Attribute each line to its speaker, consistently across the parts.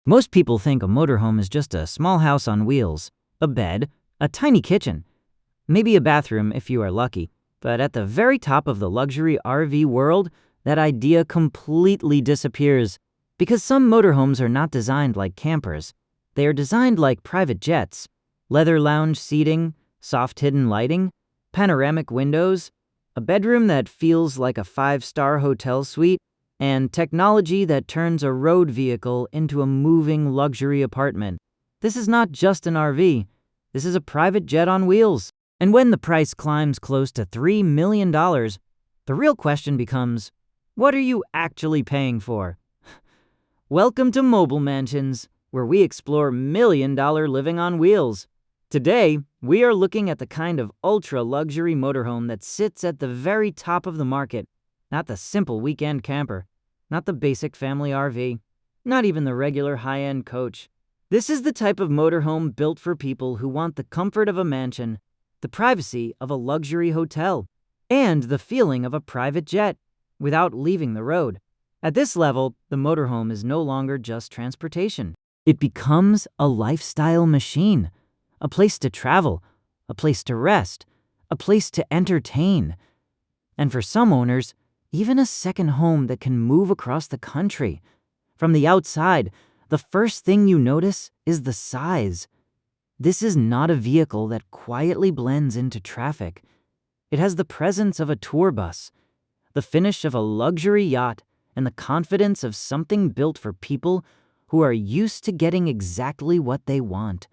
Speaker 1: Most people think a motorhome is just a small house on wheels, a bed, a tiny kitchen, maybe a bathroom if you are lucky. But at the very top of the luxury RV world, that idea completely disappears because some motorhomes are not designed like campers. They are designed like private jets. Leather lounge seating, soft hidden lighting, panoramic windows, a bedroom that feels like a five-star hotel suite, and technology that turns a road vehicle into a moving luxury apartment. This is not just an RV. This is a private jet on wheels. And when the price climbs close to $3 million, the real question becomes, what are you actually paying for? Welcome to Mobile Mansions, where we explore million-dollar living on wheels. Today, we are looking at the kind of ultra-luxury motorhome that sits at the very top of the market. Not the simple weekend camper, not the basic family RV, not even the regular high-end coach. This is the type of motorhome built for people who want the comfort of a mansion, the privacy of a luxury hotel, and the feeling of a private jet without leaving the road. At this level, the motorhome is no longer just transportation. It becomes a lifestyle machine, a place to travel, a place to rest, a place to entertain. And for some owners, even a second home that can move across the country. From the outside, the first thing you notice is the size. This is not a vehicle that quietly blends into traffic. It has the presence of a tour bus, the finish of a luxury yacht, and the confidence of something built for people who are used to getting exactly what they want.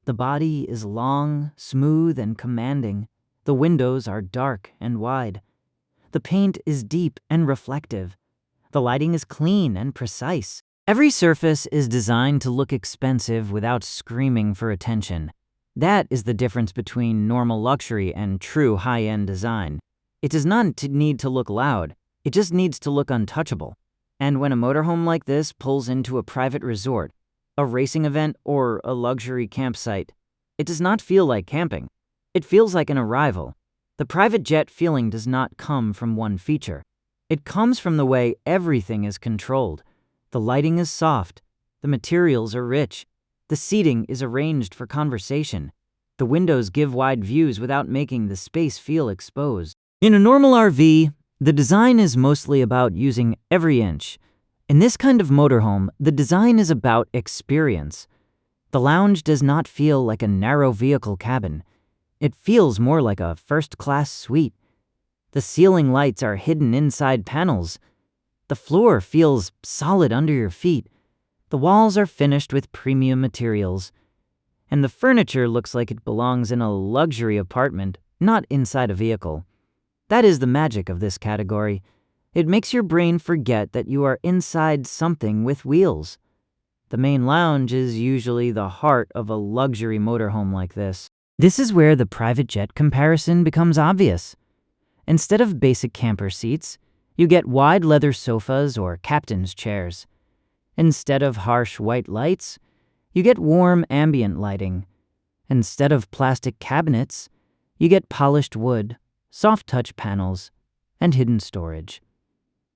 Speaker 1: The body is long, smooth, and commanding. The windows are dark and wide. The paint is deep and reflective. The lighting is clean and precise. Every surface is designed to look expensive without screaming for attention. That is the difference between normal luxury and true high-end design. It does not need to look loud. It just needs to look untouchable. And when a motorhome like this pulls into a private resort, a racing event, or a luxury campsite, it does not feel like camping. It feels like an arrival. The private jet feeling does not come from one feature. It comes from the way everything is controlled. The lighting is soft. The materials are rich. The seating is arranged for conversation. The windows give wide views without making the space feel exposed. In a normal RV, the design is mostly about using every inch. In this kind of motorhome, the design is about experience. The lounge does not feel like a narrow vehicle cabin. It feels more like a first-class suite. The ceiling lights are hidden inside panels. The floor feels solid under your feet. The walls are finished with premium materials. And the furniture looks like it belongs in a luxury apartment, not inside a vehicle. That is the magic of this category. It makes your brain forget that you are inside something with wheels. The main lounge is usually the heart of a luxury motorhome like this. This is where the private jet comparison becomes obvious. Instead of basic camper seats, you get wide leather sofas or captain's chairs. Instead of harsh white lights, you get warm ambient lighting. Instead of plastic cabinets, you get polished wood, soft touch panels, and hidden storage.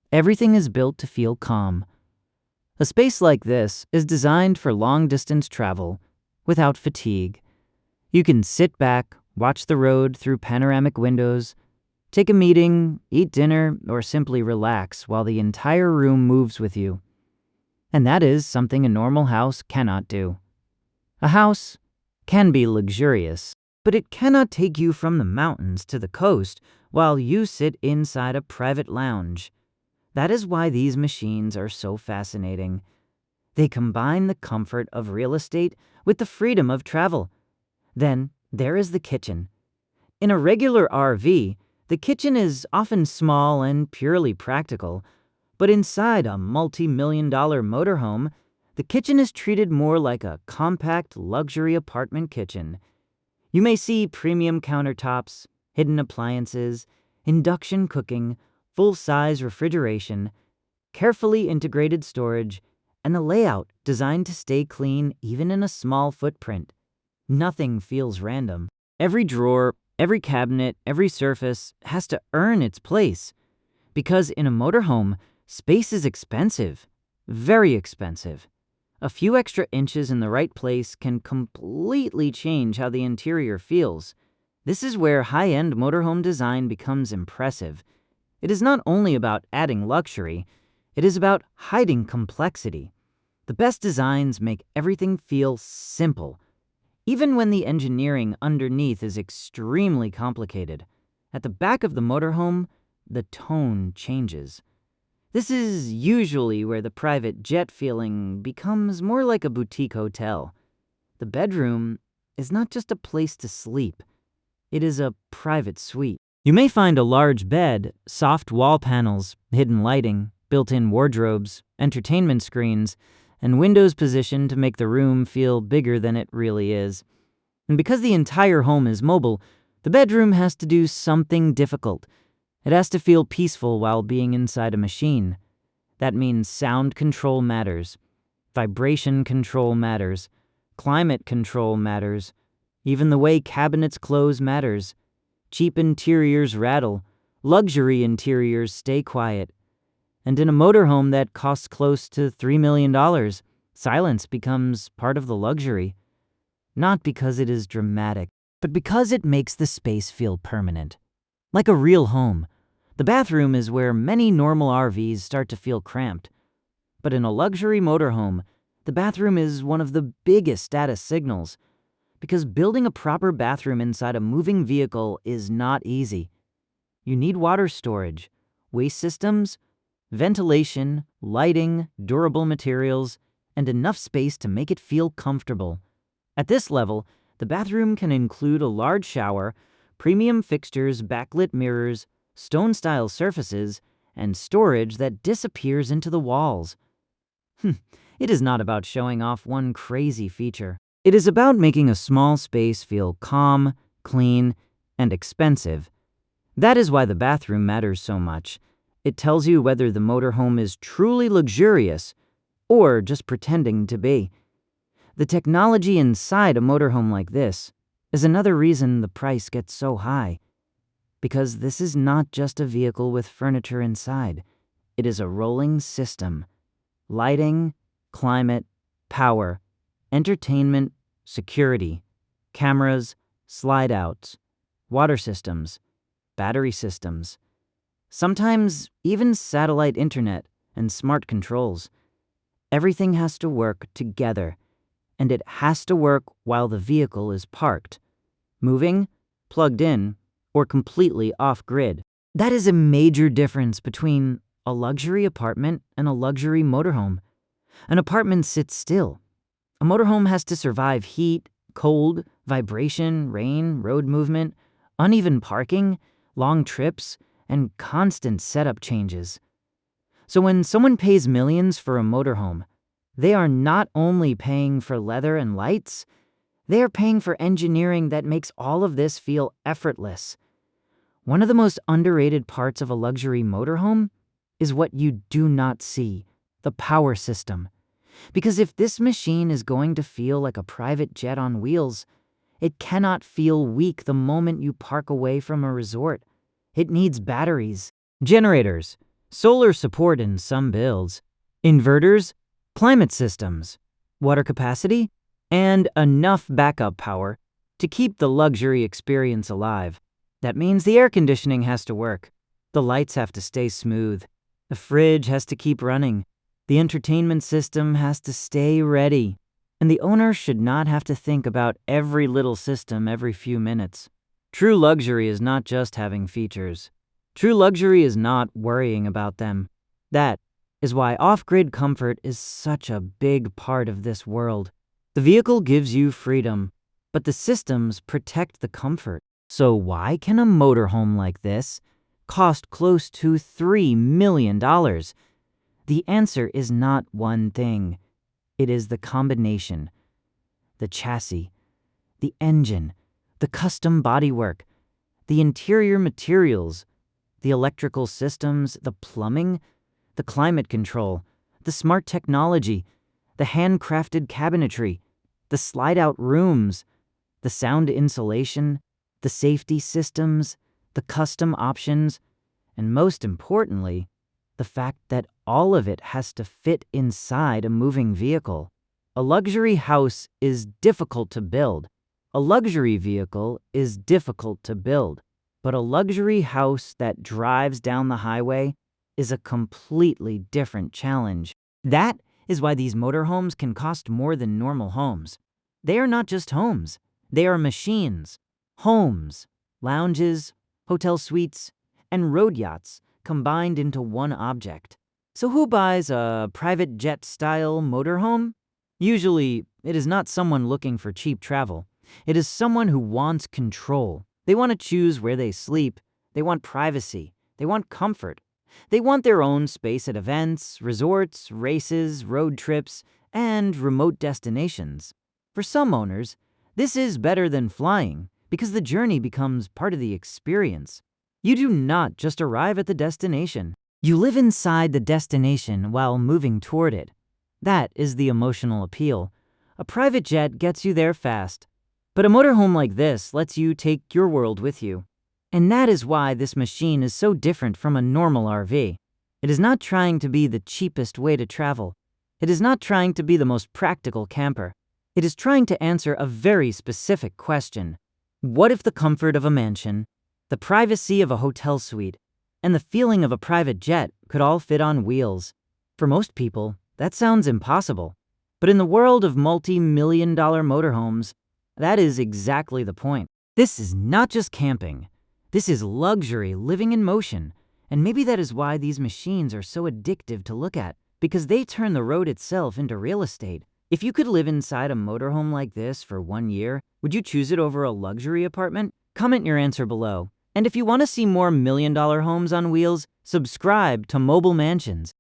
Speaker 1: Everything is built to feel calm. A space like this is designed for long-distance travel without fatigue. You can sit back, watch the road through panoramic windows, take a meeting, eat dinner, or simply relax while the entire room moves with you. And that is something a normal house cannot do. A house can be luxurious, but it cannot take you from the mountains to the coast while you sit inside a private lounge. That is why these machines are so fascinating. They combine the comfort of real estate with the freedom of travel. Then, there is the kitchen. In a regular RV, the kitchen is often small and purely practical, but inside a multi-million-dollar motorhome, the kitchen is treated more like a compact luxury apartment kitchen. You may see premium countertops, hidden appliances, induction cooking, full-size refrigeration, carefully integrated storage, and a layout designed to stay clean even in a small footprint. Nothing feels random. Every drawer, every cabinet, every surface has to earn its place. Because in a motorhome, space is expensive, very expensive. A few extra inches in the right place can completely change how the interior feels. This is where high-end motorhome design becomes impressive. It is not only about adding luxury, it is about hiding complexity. The best designs make everything feel simple, even when the engineering underneath is extremely complicated. At the back of the motorhome, the tone changes. This is usually where the private jet feeling becomes more like a boutique hotel. The bedroom is not just a place to sleep, it is a private suite. You may find a large bed, soft wall panels, hidden lighting, built-in wardrobes, entertainment screens, and windows positioned to make the room feel bigger than it really is. And because the entire home is mobile, the bedroom has to do something difficult. It has to feel peaceful while being inside a machine. That means sound control matters, vibration control matters, climate control matters, even the way cabinets close matters. Cheap interiors rattle, luxury interiors stay quiet. And in a motorhome that costs close to $3 million, silence becomes part of the luxury. Not because it is dramatic, but because it makes the space feel permanent. Like a real home, the bathroom is where many normal RVs start to feel cramped. But in a luxury motorhome, the bathroom is one of the biggest status signals, because building a proper bathroom inside a moving vehicle is not easy. You need water storage, waste systems, ventilation, lighting, durable materials, and enough space to make it feel comfortable. At this level, the bathroom can include a large shower, premium fixtures, backlit mirrors, stone-style surfaces, and storage that disappears into the walls. It is not about showing off one crazy feature. It is about making a small space feel calm, clean, and expensive. That is why the bathroom matters so much. It tells you whether the motorhome is truly luxurious or just pretending to be. The technology inside a motorhome like this is another reason the price gets so high. Because this is not just a vehicle with furniture inside. It is a rolling system. Lighting, climate, power, entertainment, security, cameras, slide-outs, water systems, battery systems, sometimes even satellite internet and smart controls. Everything has to work together, and it has to work while the vehicle is parked, moving, plugged in, or completely off-grid. That is a major difference between a luxury apartment and a luxury motorhome. An apartment sits still. A motorhome has to survive heat, cold, vibration, rain, road movement, uneven parking, long trips, and constant setup changes. So when someone pays millions for a motorhome, they are not only paying for leather and lights, they are paying for engineering that makes all of this feel effortless. One of the most underrated parts of a luxury motorhome is what you do not see, the power system. Because if this machine is going to feel like a private jet on wheels, it cannot feel weak the moment you park away from a resort. It needs batteries, generators, solar support in some builds, inverters, climate systems, water capacity, and enough backup power to keep the luxury experience alive. That means the air conditioning has to work, the lights have to stay smooth, the fridge has to keep running, the entertainment system has to stay ready, and the owner should not have to think about every little system every few minutes. True luxury is not just having features. True luxury is not worrying about them. That is why off-grid comfort is such a big part of this world. The vehicle gives you freedom, but the systems protect the comfort. So why can a motorhome like this cost close to $3 million? The answer is not one thing. It is the combination. The chassis, the engine, the custom bodywork, the interior materials, the electrical systems, the plumbing, the climate control, the smart technology, the handcrafted cabinetry, the slide-out rooms, the sound insulation, the safety systems, the custom options, and most importantly, the fact that all of it has to fit inside a moving vehicle. A luxury house is difficult to build. A luxury vehicle is difficult to build. But a luxury house that drives down the highway is a completely different challenge. That is why these motorhomes can cost more than normal homes. They are not just homes, they are machines. Homes, lounges, hotel suites, and road yachts combined into one object. So who buys a private jet-style motorhome? Usually, it is not someone looking for cheap travel. It is someone who wants control. They want to choose where they sleep. They want privacy. They want comfort. They want their own space at events, resorts, races, road trips, and remote destinations. For some owners, this is better than flying because the journey becomes part of the experience. You do not just arrive at the destination. You live inside the destination while moving toward it. That is the emotional appeal. A private jet gets you there fast, but a motorhome like this lets you take your world with you. And that is why this machine is so different from a normal RV. It is not trying to be the cheapest way to travel. It is not trying to be the most practical camper. It is trying to answer a very specific question. What if the comfort of a mansion, the privacy of a hotel suite, and the feeling of a private jet could all fit on wheels? For most people, that sounds impossible. But in the world of multi-million-dollar motorhomes, that is exactly the point. This is not just camping. This is luxury living in motion. And maybe that is why these machines are so addictive to look at, because they turn the road itself into real estate. If you could live inside a motorhome like this for 1 year, would you choose it over a luxury apartment? Comment your answer below. And if you want to see more million-dollar homes on wheels, subscribe to Mobile Mansions.